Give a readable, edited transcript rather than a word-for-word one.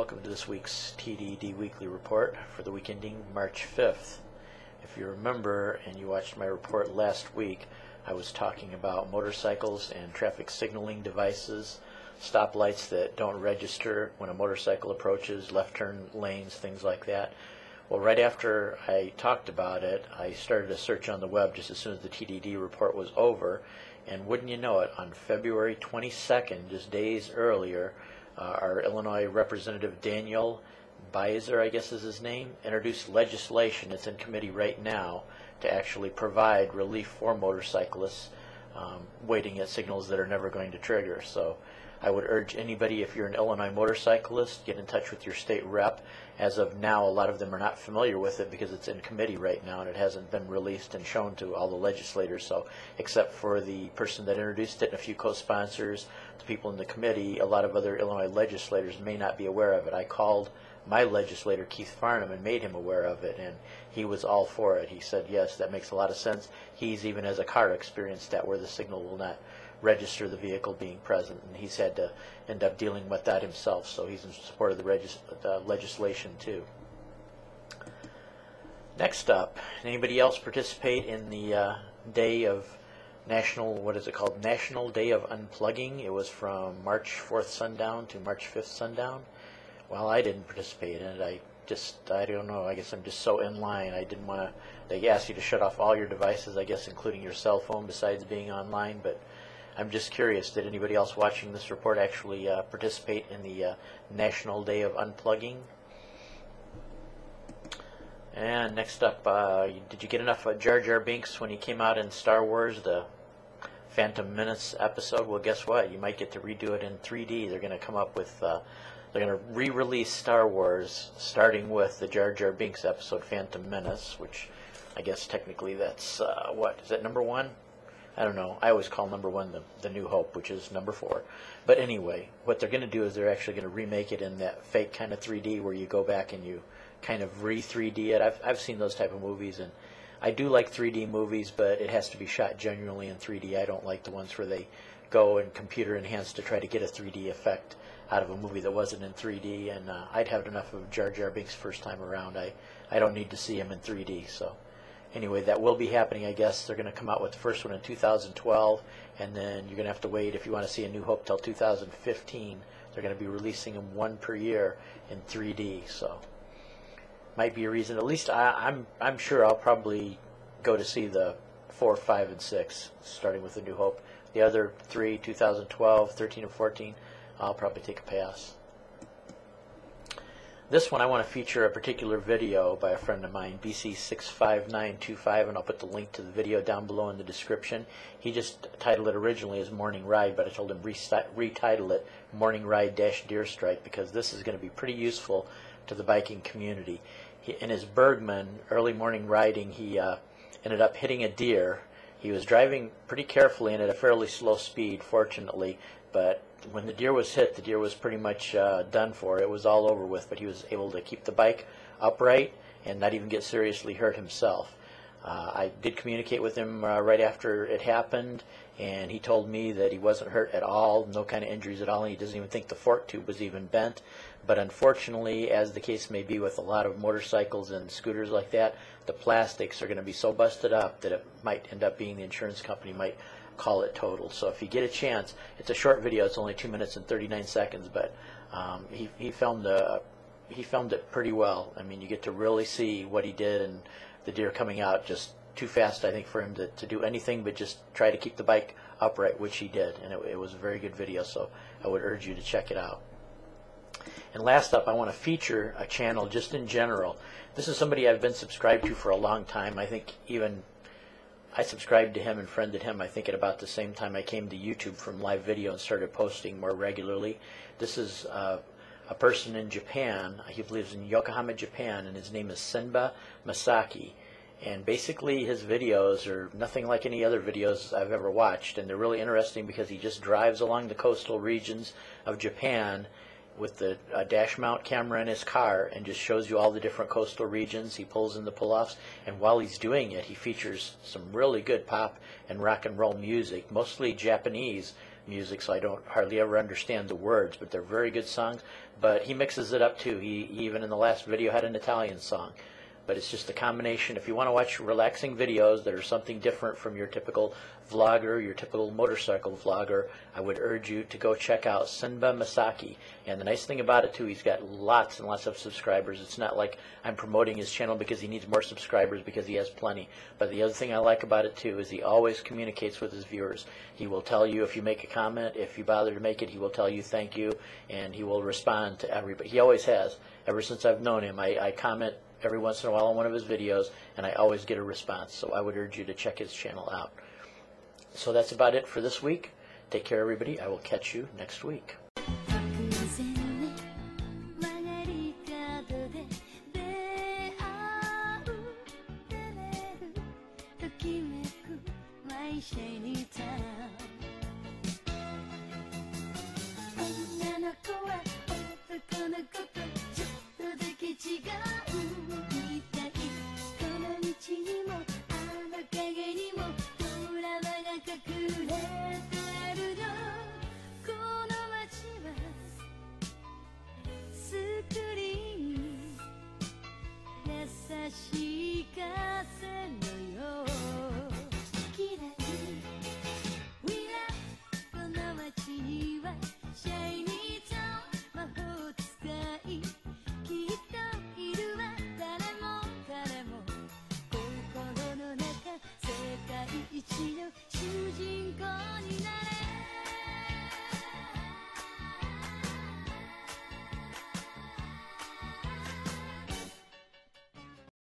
welcome to this week's TDD Weekly Report for the week ending March 5th. If you remember and you watched my report last week, I was talking about motorcycles and traffic signaling devices, stoplights that don't register when a motorcycle approaches, left turn lanes, things like that. Well, right after I talked about it, I started a search on the web just as soon as the TDD report was over, and wouldn't you know it, on February 22nd, just days earlier, our Illinois Representative Daniel Beiser, I guess is his name, introduced legislation that's in committee right now to actually provide relief for motorcyclists waiting at signals that are never going to trigger. So I would urge anybody, if you're an Illinois motorcyclist, get in touch with your state rep. As of now, a lot of them are not familiar with it because it's in committee right now and it hasn't been released and shown to all the legislators. So except for the person that introduced it and a few co-sponsors, the people in the committee, a lot of other Illinois legislators may not be aware of it. I called my legislator, Keith Farnham, and made him aware of it, and he was all for it. He said, yes, that makes a lot of sense. He's even as a car experienced that where the signal will not register the vehicle being present, and he's had to end up dealing with that himself, so he's in support of the legislation too. Next up, anybody else participate in the day of National, what is it called, National Day of Unplugging? It was from March 4th sundown to March 5th sundown. Well, I didn't participate in it. I don't know, I guess I'm just so in line. I didn't want to, they asked you to shut off all your devices, I guess including your cell phone besides being online, but I'm just curious, did anybody else watching this report actually participate in the National Day of Unplugging? And next up, did you get enough of Jar Binks when he came out in Star Wars, the Phantom Menace episode? Well, guess what? You might get to redo it in 3D. They're going to come up with, they're going to re-release Star Wars, starting with the Jar Binks episode, Phantom Menace, which I guess technically that's, what, is that number 1? I don't know. I always call number 1 the New Hope, which is number 4. But anyway, what they're going to do is they're actually going to remake it in that fake kind of 3D where you go back and you kind of re-3D it. I've seen those type of movies, and I do like 3D movies, but it has to be shot genuinely in 3D. I don't like the ones where they go and computer enhance to try to get a 3D effect out of a movie that wasn't in 3D, and I'd have enough of Jar Binks first time around. I don't need to see him in 3D, so anyway, that will be happening, I guess. They're going to come out with the first one in 2012, and then you're going to have to wait, if you want to see A New Hope, till 2015. They're going to be releasing them one per year in 3D, so might be a reason. At least I'm sure I'll probably go to see the 4, 5, and 6, starting with A New Hope. The other 3, 2012, 13, and 14, I'll probably take a pass. This one I want to feature a particular video by a friend of mine, BC65925, and I'll put the link to the video down below in the description. He just titled it originally as Morning Ride, but I told him retitle it Morning Ride-Deer Strike, because this is going to be pretty useful to the biking community. In his Bergman early morning riding, he ended up hitting a deer. He was driving pretty carefully and at a fairly slow speed, fortunately, but when the deer was hit, the deer was pretty much done for. It was all over with, but he was able to keep the bike upright and not even get seriously hurt himself. I did communicate with him right after it happened, and he told me that he wasn't hurt at all, no kind of injuries at all, and he doesn't even think the fork tube was even bent. But unfortunately, as the case may be with a lot of motorcycles and scooters like that, the plastics are going to be so busted up that it might end up being the insurance company might call it total. So if you get a chance, it's a short video, it's only 2 minutes and 39 seconds, but he filmed it pretty well. I mean, you get to really see what he did, and the deer coming out just too fast, I think, for him to do anything but just try to keep the bike upright, which he did, and it was a very good video, so I would urge you to check it out. And last up, I want to feature a channel just in general. This is somebody I've been subscribed to for a long time. I think even I subscribed to him and friended him, I think, at about the same time I came to YouTube from live video and started posting more regularly. This is a person in Japan. He lives in Yokohama, Japan, and his name is Senba Masaki. And basically his videos are nothing like any other videos I've ever watched, and they're really interesting because he just drives along the coastal regions of Japan with the dash mount camera in his car and just shows you all the different coastal regions. He pulls in the pull-offs, and while he's doing it, he features some really good pop and rock and roll music, mostly Japanese music, so I don't hardly ever understand the words, but they're very good songs. But he mixes it up too. He even in the last video had an Italian song. But it's just a combination. If you want to watch relaxing videos that are something different from your typical vlogger, your typical motorcycle vlogger, I would urge you to go check out Senba Masaki. And the nice thing about it too, he's got lots and lots of subscribers. It's not like I'm promoting his channel because he needs more subscribers, because he has plenty. But the other thing I like about it too is he always communicates with his viewers. He will tell you if you make a comment, if you bother to make it, he will tell you thank you, and he will respond to everybody. He always has. Ever since I've known him, I comment every once in a while on one of his videos, and I always get a response. So I would urge you to check his channel out. So that's about it for this week. Take care, everybody. I will catch you next week.